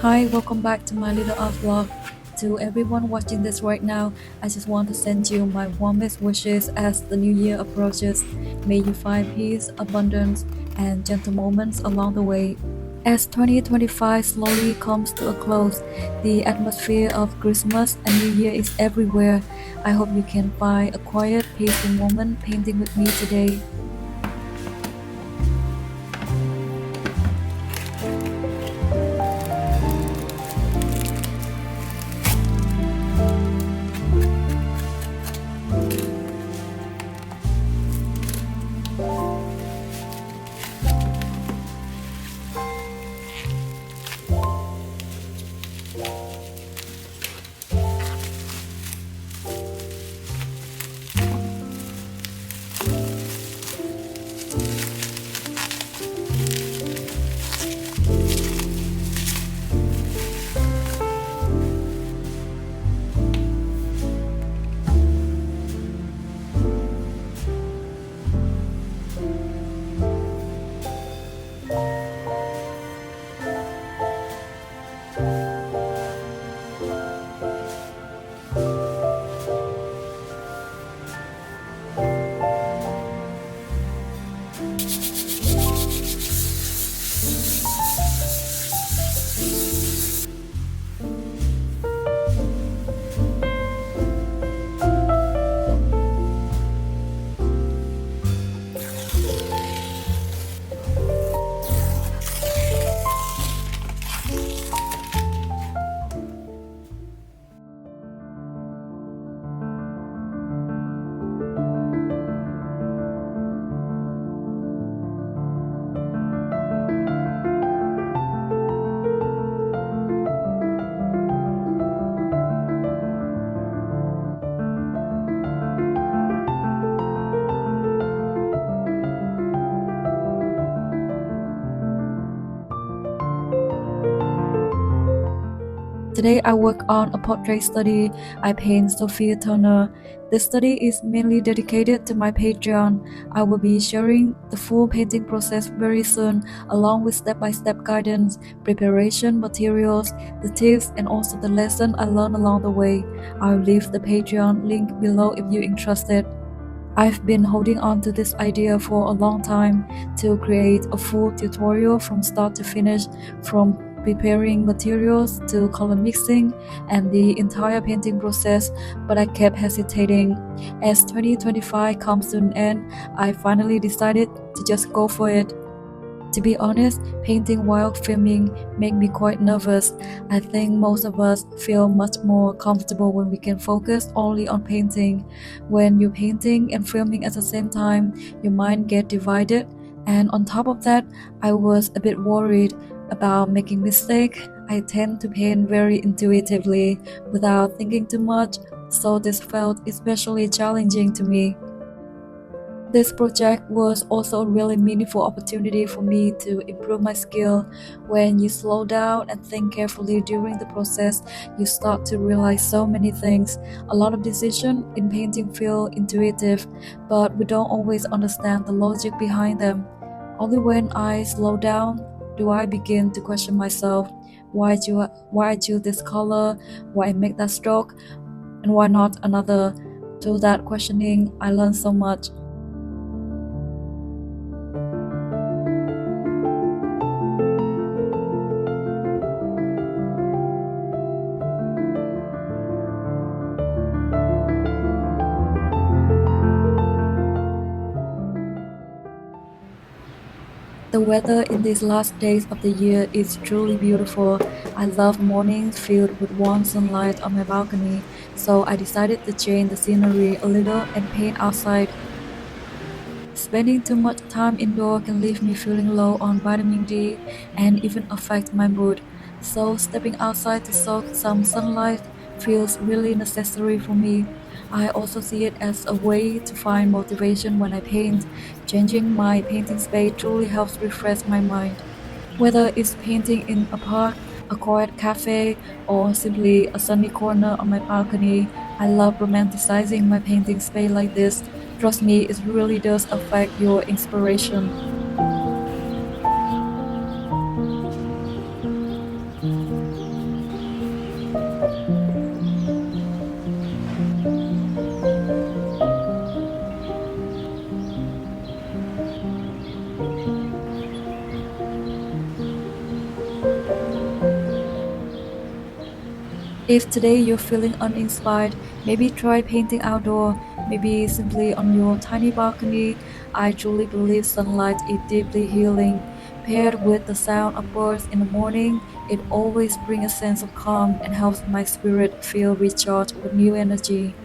Hi, welcome back to my little art vlog. To everyone watching this right now, I just want to send you my warmest wishes as the new year approaches. May you find peace, abundance, and gentle moments along the way. As 2025 slowly comes to a close, the atmosphere of Christmas and New Year is everywhere. I hope you can find a quiet, peaceful moment painting with me today. Today I work on a portrait study. I paint Sophia Turner. This study is mainly dedicated to my Patreon. I will be sharing the full painting process very soon, along with step-by-step guidance, preparation materials, the tips, and also the lesson I learned along the way. I'll leave the Patreon link below if you're interested. I've been holding on to this idea for a long time to create a full tutorial from start to finish, from preparing materials to color mixing and the entire painting process, but I kept hesitating. As 2025 comes to an end, I finally decided to just go for it. To be honest, painting while filming made me quite nervous. I think most of us feel much more comfortable when we can focus only on painting. When you're painting and filming at the same time, your mind gets divided. And on top of that, I was a bit worried about making mistakes. I tend to paint very intuitively without thinking too much, so this felt especially challenging to me. This project was also a really meaningful opportunity for me to improve my skill. When you slow down and think carefully during the process, you start to realize so many things. A lot of decisions in painting feel intuitive, but we don't always understand the logic behind them. Only when I slow down do I begin to question myself. Why I choose this color? Why I make that stroke? And why not another? Through that questioning, I learned so much. The weather in these last days of the year is truly beautiful. I love mornings filled with warm sunlight on my balcony, so I decided to change the scenery a little and paint outside. Spending too much time indoor can leave me feeling low on vitamin D and even affect my mood. So stepping outside to soak some sunlight feels really necessary for me. I also see it as a way to find motivation when I paint. Changing my painting space truly helps refresh my mind. Whether it's painting in a park, a quiet cafe, or simply a sunny corner on my balcony, I love romanticizing my painting space like this. Trust me, it really does affect your inspiration. If today you're feeling uninspired, maybe try painting outdoor, maybe simply on your tiny balcony. I truly believe sunlight is deeply healing. Paired with the sound of birds in the morning, it always brings a sense of calm and helps my spirit feel recharged with new energy.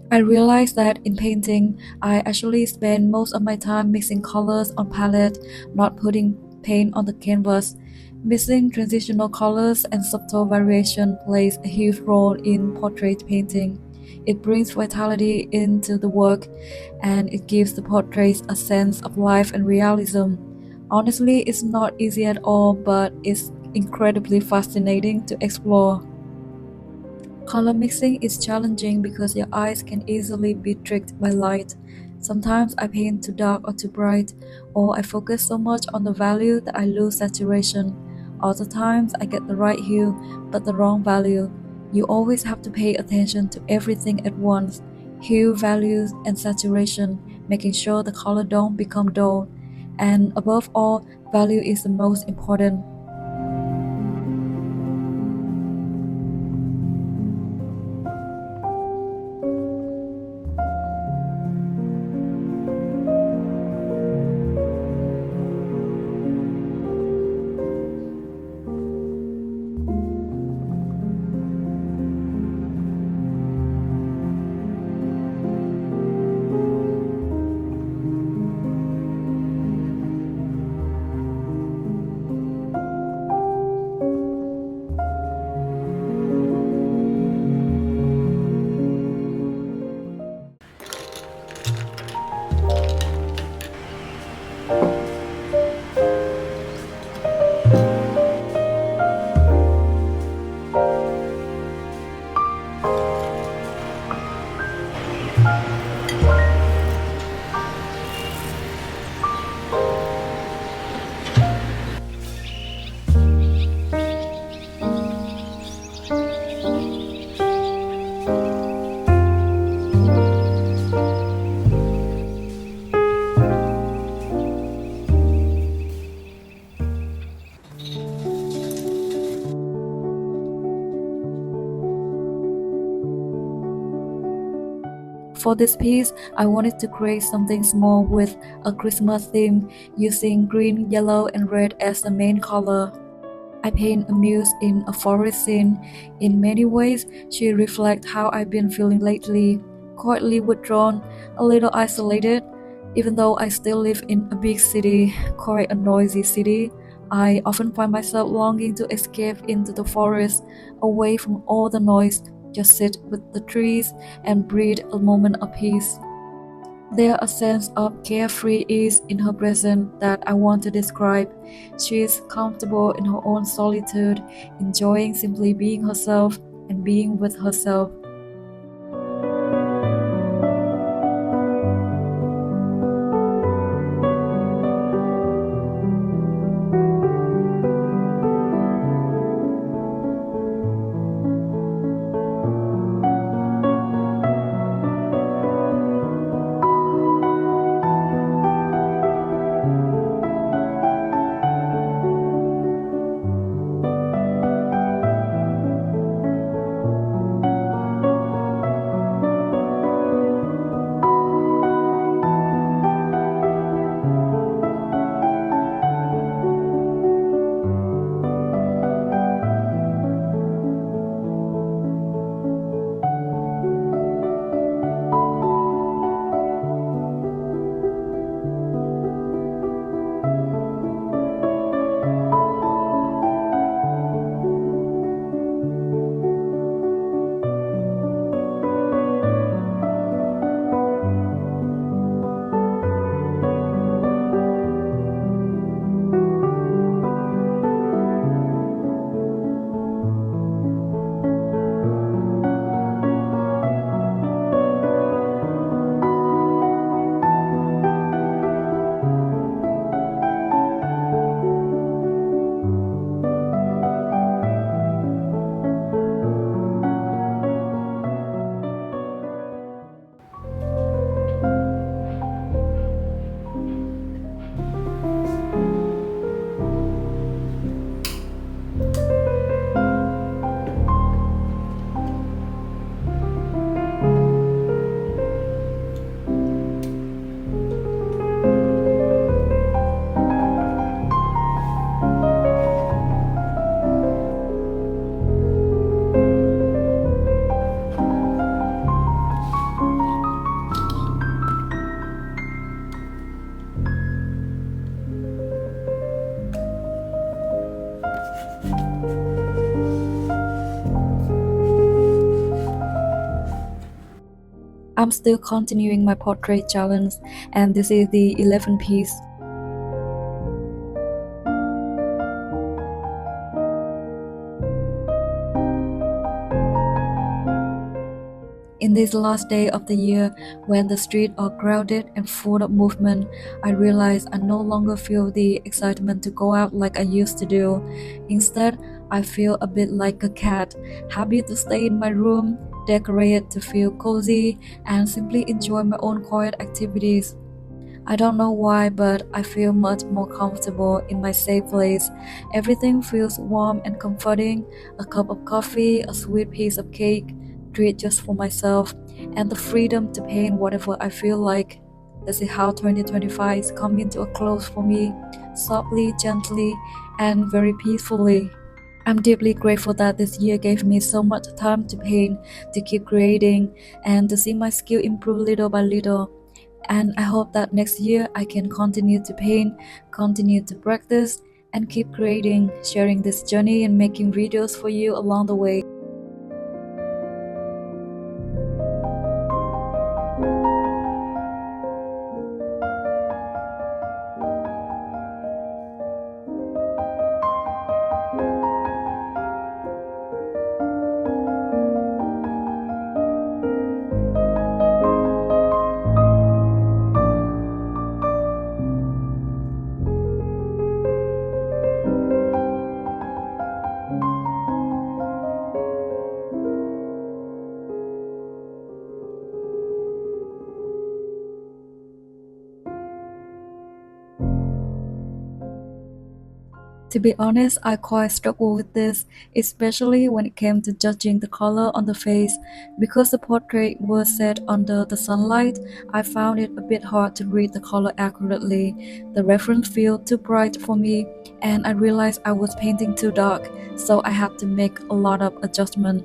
I realized that in painting, I actually spend most of my time mixing colors on palette, not putting paint on the canvas. Mixing transitional colors and subtle variation plays a huge role in portrait painting. It brings vitality into the work and it gives the portraits a sense of life and realism. Honestly, it's not easy at all, but it's incredibly fascinating to explore. Color mixing is challenging because your eyes can easily be tricked by light. Sometimes I paint too dark or too bright, or I focus so much on the value that I lose saturation. Other times I get the right hue but the wrong value. You always have to pay attention to everything at once: hue, values, and saturation, making sure the color don't become dull. And above all, value is the most important. For this piece, I wanted to create something small with a Christmas theme using green, yellow, and red as the main color. I paint a muse in a forest scene. In many ways, she reflects how I've been feeling lately, quietly withdrawn, a little isolated. Even though I still live in a big city, quite a noisy city, I often find myself longing to escape into the forest, away from all the noise, just sit with the trees and breathe a moment of peace. There's a sense of carefree ease in her presence that I want to describe. She is comfortable in her own solitude, enjoying simply being herself and being with herself. I'm still continuing my portrait challenge, and this is the 11th piece. In this last day of the year, when the streets are crowded and full of movement, I realize I no longer feel the excitement to go out like I used to do. Instead, I feel a bit like a cat, happy to stay in my room, decorate to feel cozy, and simply enjoy my own quiet activities. I don't know why, but I feel much more comfortable in my safe place. Everything feels warm and comforting. A cup of coffee, a sweet piece of cake, treat just for myself, and the freedom to paint whatever I feel like. This is how 2025 is coming to a close for me, softly, gently, and very peacefully. I'm deeply grateful that this year gave me so much time to paint, to keep creating, and to see my skill improve little by little. And I hope that next year I can continue to paint, continue to practice, and keep creating, sharing this journey, and making videos for you along the way. To be honest, I quite struggled with this, especially when it came to judging the color on the face. Because the portrait was set under the sunlight, I found it a bit hard to read the color accurately. The reference felt too bright for me, and I realized I was painting too dark, so I had to make a lot of adjustment.